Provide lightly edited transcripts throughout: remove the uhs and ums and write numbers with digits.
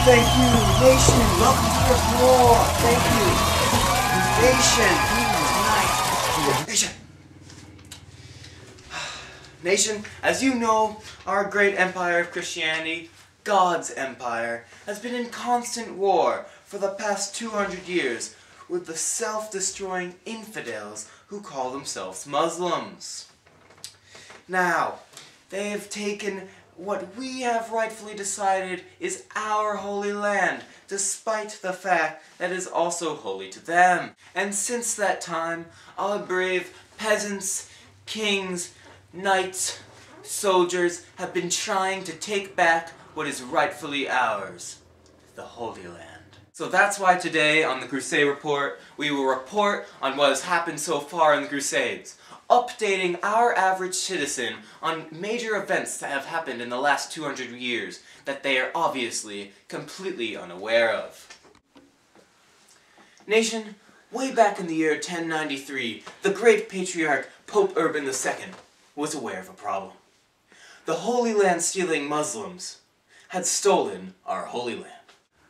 Thank you, nation. Welcome to the war. Thank you, nation. Tonight, nation. Nation, as you know, our great empire of Christianity, God's empire, has been in constant war for the past 200 years with the self-destroying infidels who call themselves Muslims. Now, they have taken what we have rightfully decided is our holy land, despite the fact that it is also holy to them. And since that time, our brave peasants, kings, knights, soldiers have been trying to take back what is rightfully ours, the Holy Land. So that's why today on the Crusade Report, we will report on what has happened so far in the Crusades, updating our average citizen on major events that have happened in the last 200 years that they are obviously completely unaware of. Nation, way back in the year 1093, the great patriarch Pope Urban II was aware of a problem. The Holy Land stealing Muslims had stolen our Holy Land.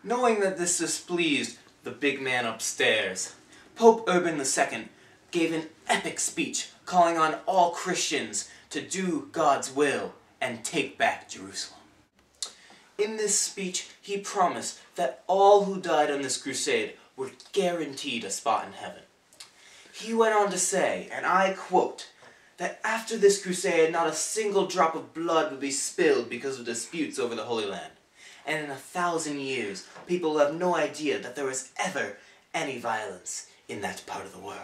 Knowing that this displeased the big man upstairs, Pope Urban II gave an epic speech calling on all Christians to do God's will and take back Jerusalem. In this speech, he promised that all who died on this crusade were guaranteed a spot in heaven. He went on to say, and I quote, that after this crusade not a single drop of blood would be spilled because of disputes over the Holy Land. And in 1,000 years, people will have no idea that there was ever any violence in that part of the world.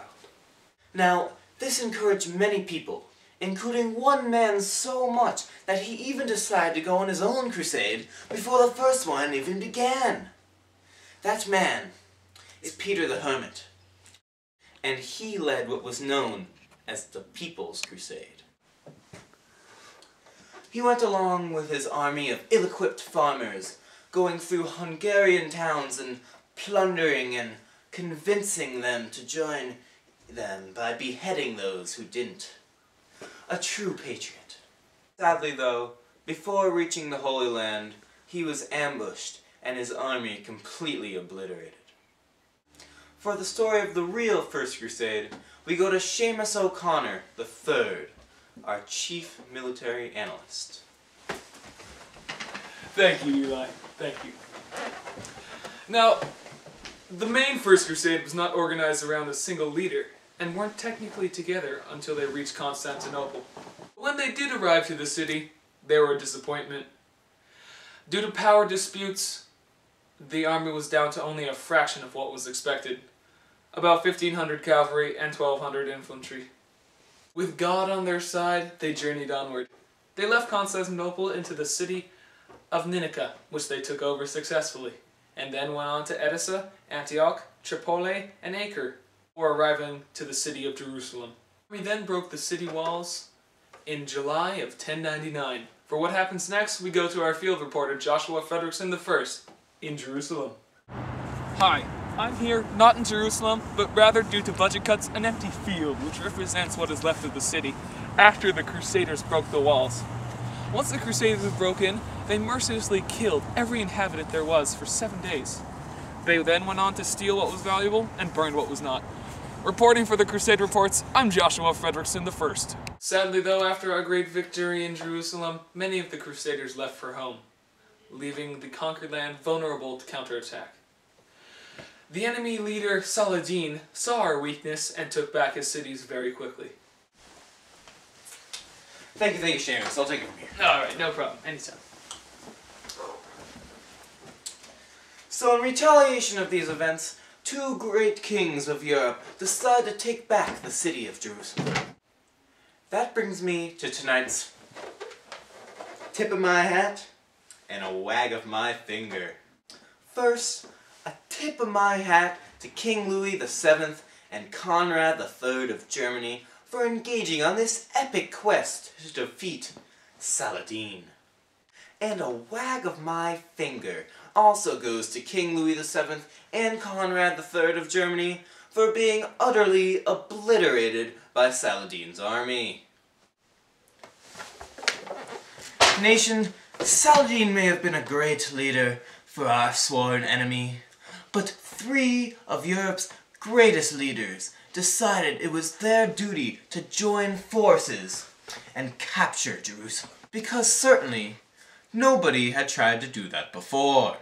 Now, this encouraged many people, including one man so much that he even decided to go on his own crusade before the first one even began. That man is Peter the Hermit, and he led what was known as the People's Crusade. He went along with his army of ill-equipped farmers, going through Hungarian towns and plundering and convincing them to join them by beheading those who didn't. A true patriot. Sadly though, before reaching the Holy Land, he was ambushed and his army completely obliterated. For the story of the real First Crusade, we go to Seamus O'Connor III, our chief military analyst. Thank you, Eli. Thank you. Now, the main First Crusade was not organized around a single leader, and weren't technically together until they reached Constantinople. When they did arrive to the city, they were a disappointment. Due to power disputes, the army was down to only a fraction of what was expected. About 1,500 cavalry and 1,200 infantry. With God on their side, they journeyed onward. They left Constantinople into the city of Nineveh, which they took over successfully, and then went on to Edessa, Antioch, Tripoli, and Acre, before arriving to the city of Jerusalem. We then broke the city walls in July of 1099. For what happens next, we go to our field reporter Joshua Fredrickson I in Jerusalem. Hi. I'm here, not in Jerusalem, but rather due to budget cuts, an empty field, which represents what is left of the city, after the Crusaders broke the walls. Once the Crusaders broke in, they mercilessly killed every inhabitant there was for 7 days. They then went on to steal what was valuable and burned what was not. Reporting for the Crusade Reports, I'm Joshua Fredrickson I. Sadly though, after our great victory in Jerusalem, many of the Crusaders left for home, leaving the conquered land vulnerable to counterattack. The enemy leader, Saladin, saw our weakness and took back his cities very quickly. Thank you, Seamus. I'll take it from here. Alright, no problem. Anytime. So in retaliation of these events, two great kings of Europe decided to take back the city of Jerusalem. That brings me to tonight's tip of my hat and a wag of my finger. First, a tip of my hat to King Louis VII and Conrad III of Germany for engaging on this epic quest to defeat Saladin. And a wag of my finger also goes to King Louis VII and Conrad III of Germany for being utterly obliterated by Saladin's army. Nation, Saladin may have been a great leader for our sworn enemy, but 3 of Europe's greatest leaders decided it was their duty to join forces and capture Jerusalem, because certainly nobody had tried to do that before.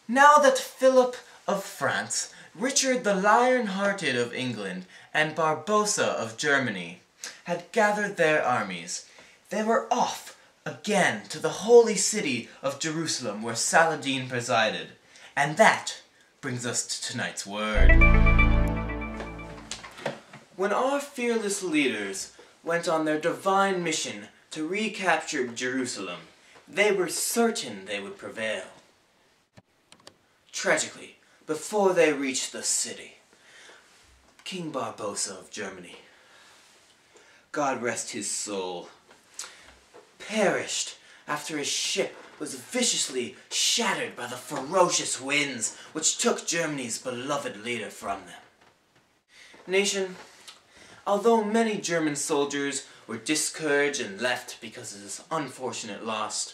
Now that Philip of France, Richard the Lion-Hearted of England, and Barbarossa of Germany had gathered their armies, they were off again to the holy city of Jerusalem where Saladin presided. And that brings us to tonight's word. When our fearless leaders went on their divine mission to recapture Jerusalem, they were certain they would prevail. Tragically, before they reached the city, King Barbarossa of Germany, God rest his soul, perished after his ship was viciously shattered by the ferocious winds which took Germany's beloved leader from them. Nation, although many German soldiers were discouraged and left because of this unfortunate loss,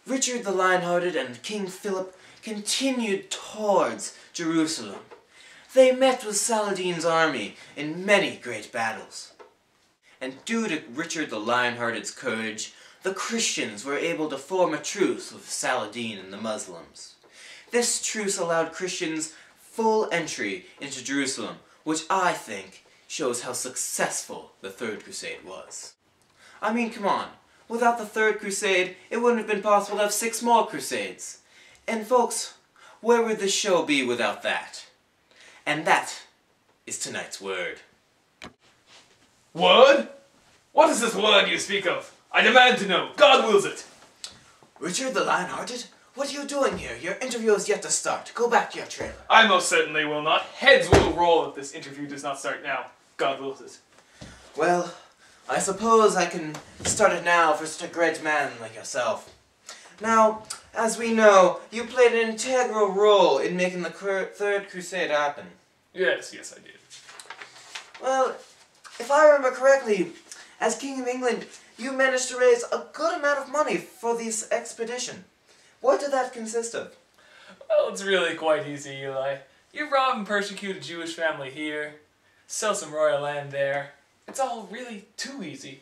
Richard the Lion-Hearted and King Philip continued towards Jerusalem. They met with Saladin's army in many great battles. And due to Richard the Lion-Hearted's courage, the Christians were able to form a truce with Saladin and the Muslims. This truce allowed Christians full entry into Jerusalem, which I think shows how successful the Third Crusade was. I mean, come on. Without the Third Crusade, it wouldn't have been possible to have 6 more Crusades. And folks, where would this show be without that? And that is tonight's word. Word? What is this word you speak of? I demand to know. God wills it. Richard the Lion-Hearted? What are you doing here? Your interview is yet to start. Go back to your trailer. I most certainly will not. Heads will roll if this interview does not start now. God wills it. Well, I suppose I can start it now for such a great man like yourself. Now, as we know, you played an integral role in making the Third Crusade happen. Yes, I did. Well, if I remember correctly, as King of England, you managed to raise a good amount of money for this expedition. What did that consist of? Well, it's really quite easy, Eli. You rob and persecute a Jewish family here, sell some royal land there. It's all really too easy.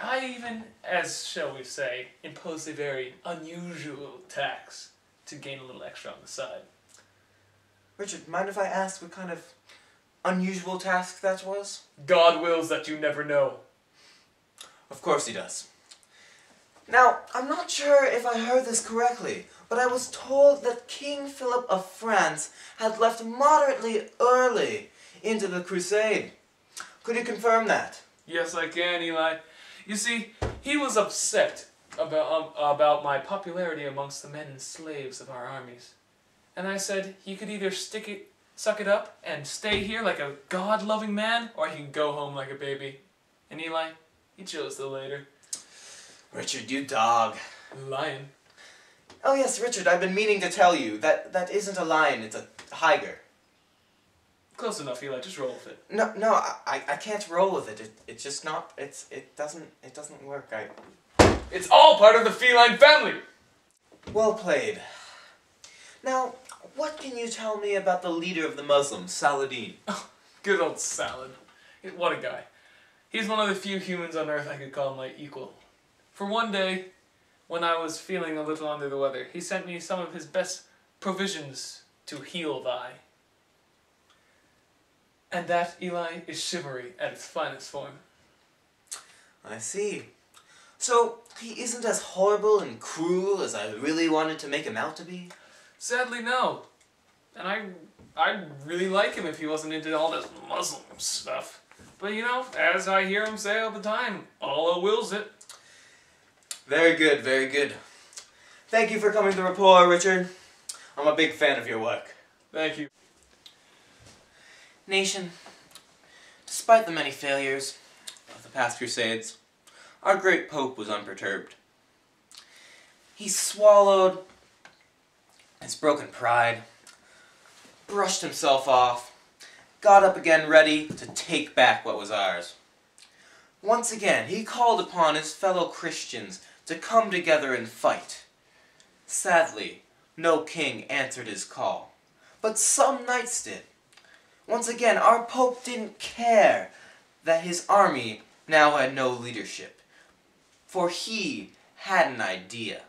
I even, as shall we say, imposed a very unusual tax to gain a little extra on the side. Richard, mind if I ask what kind of unusual task that was? God wills that you never know. Of course he does. Now, I'm not sure if I heard this correctly, but I was told that King Philip of France had left moderately early into the crusade. Could you confirm that? Yes, I can, Eli. You see, he was upset about my popularity amongst the men and slaves of our armies. And I said he could either suck it up and stay here like a God-loving man, or he could go home like a baby. And Eli, he chose the later. Richard, you dog. Lion. Oh yes, Richard, I've been meaning to tell you that that isn't a lion, it's a tiger. Close enough, Eli. Just roll with it. No, I can't roll with it. It's just not. It doesn't work. It's all part of the feline family. Well played. Now, what can you tell me about the leader of the Muslims, Saladin? Oh, good old Salad. What a guy. He's one of the few humans on Earth I could call my equal. For one day, when I was feeling a little under the weather, he sent me some of his best provisions to heal thee. And that, Eli, is chivalry at its finest form. I see. So, he isn't as horrible and cruel as I really wanted to make him out to be? Sadly, no. And I'd really like him if he wasn't into all this Muslim stuff. But you know, as I hear him say all the time, Allah wills it. Very good, very good. Thank you for coming to Report, Richard. I'm a big fan of your work. Thank you. Nation, despite the many failures of the past Crusades, our great Pope was unperturbed. He swallowed his broken pride, brushed himself off, got up again ready to take back what was ours. Once again, he called upon his fellow Christians to come together and fight. Sadly, no king answered his call, but some knights did. Once again, our Pope didn't care that his army now had no leadership, for he had an idea.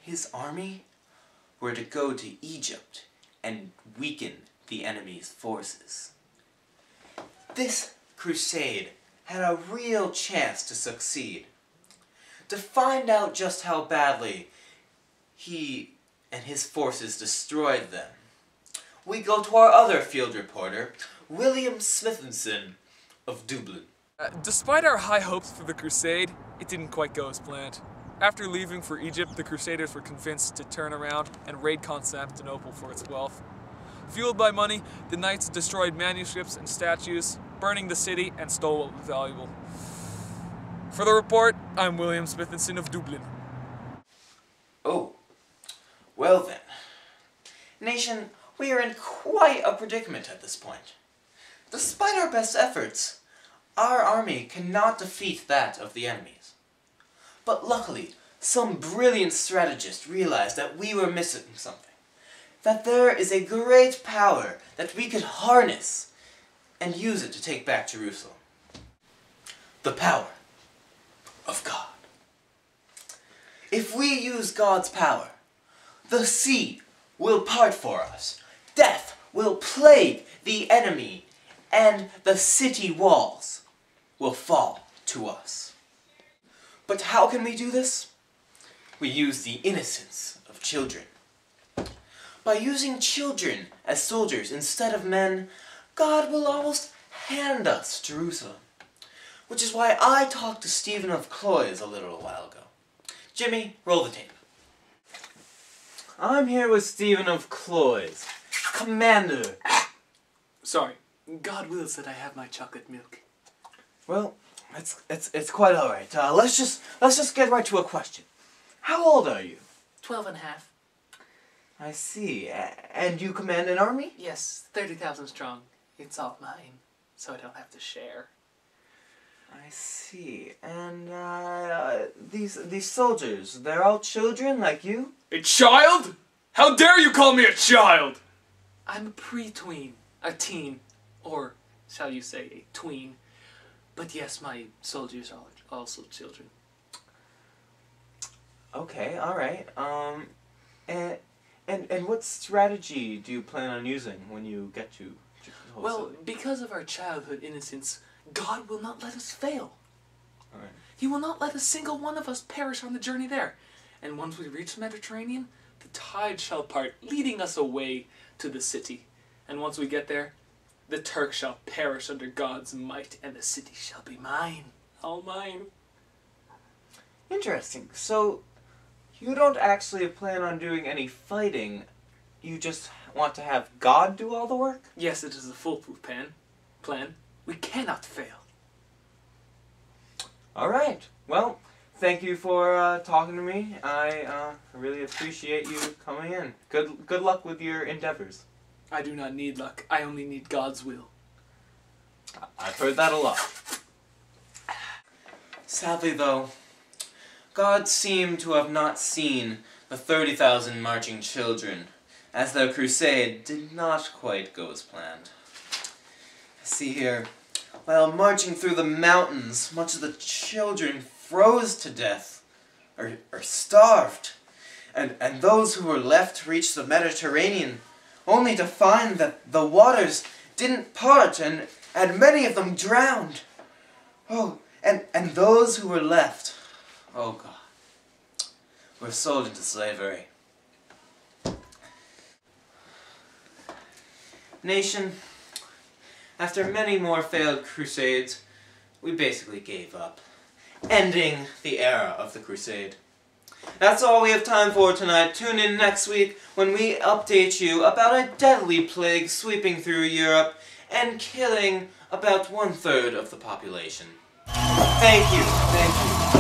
His army were to go to Egypt and weaken the enemy's forces. This crusade had a real chance to succeed. To find out just how badly he and his forces destroyed them, we go to our other field reporter, William Smithenson of Dublin. Despite our high hopes for the Crusade, it didn't quite go as planned. After leaving for Egypt, the Crusaders were convinced to turn around and raid Constantinople for its wealth. Fueled by money, the knights destroyed manuscripts and statues, burning the city and stole what was valuable. For the report, I'm William Smithenson of Dublin. Oh, well then. Nation, we are in quite a predicament at this point. Despite our best efforts, our army cannot defeat that of the enemies. But luckily, some brilliant strategist realized that we were missing something. That there is a great power that we could harness and use it to take back Jerusalem. The power of God. If we use God's power, the sea will part for us, death will plague the enemy, and the city walls will fall to us. But how can we do this? We use the innocence of children. By using children as soldiers instead of men, God will almost hand us Jerusalem. Which is why I talked to Stephen of Cloyes a little while ago. Jimmy, roll the tape. I'm here with Stephen of Cloyes, Commander. Sorry, God wills that I have my chocolate milk. Well, it's quite all right. Let's just get right to a question. How old are you? 12 and a half. I see. And you command an army? Yes, 30,000 strong. It's all mine, so I don't have to share. I see. And these soldiers, they're all children like you? A child? How dare you call me a child? I'm a pre-tween, a teen, or shall you say a tween. But yes, my soldiers are also children. Okay, all right. And what strategy do you plan on using when you get to Jerusalem? Well, because of our childhood innocence, God will not let us fail. All right. He will not let a single one of us perish on the journey there. And once we reach the Mediterranean, the tide shall part, leading us away to the city. And once we get there, the Turks shall perish under God's might, and the city shall be mine. All mine. Interesting. So, you don't actually plan on doing any fighting, you just want to have God do all the work? Yes, it is a foolproof plan. We cannot fail. Alright. Well, thank you for talking to me. I really appreciate you coming in. Good luck with your endeavors. I do not need luck. I only need God's will. I've heard that a lot. Sadly, though, God seemed to have not seen the 30,000 marching children, as the crusade did not quite go as planned. See here, while marching through the mountains, much of the children froze to death, or starved, and those who were left reached the Mediterranean, only to find that the waters didn't part, and many of them drowned. Oh, and those who were left, oh God, were sold into slavery. Nation, after many more failed crusades, we basically gave up, ending the era of the crusade. That's all we have time for tonight. Tune in next week when we update you about a deadly plague sweeping through Europe and killing about 1/3 of the population. Thank you.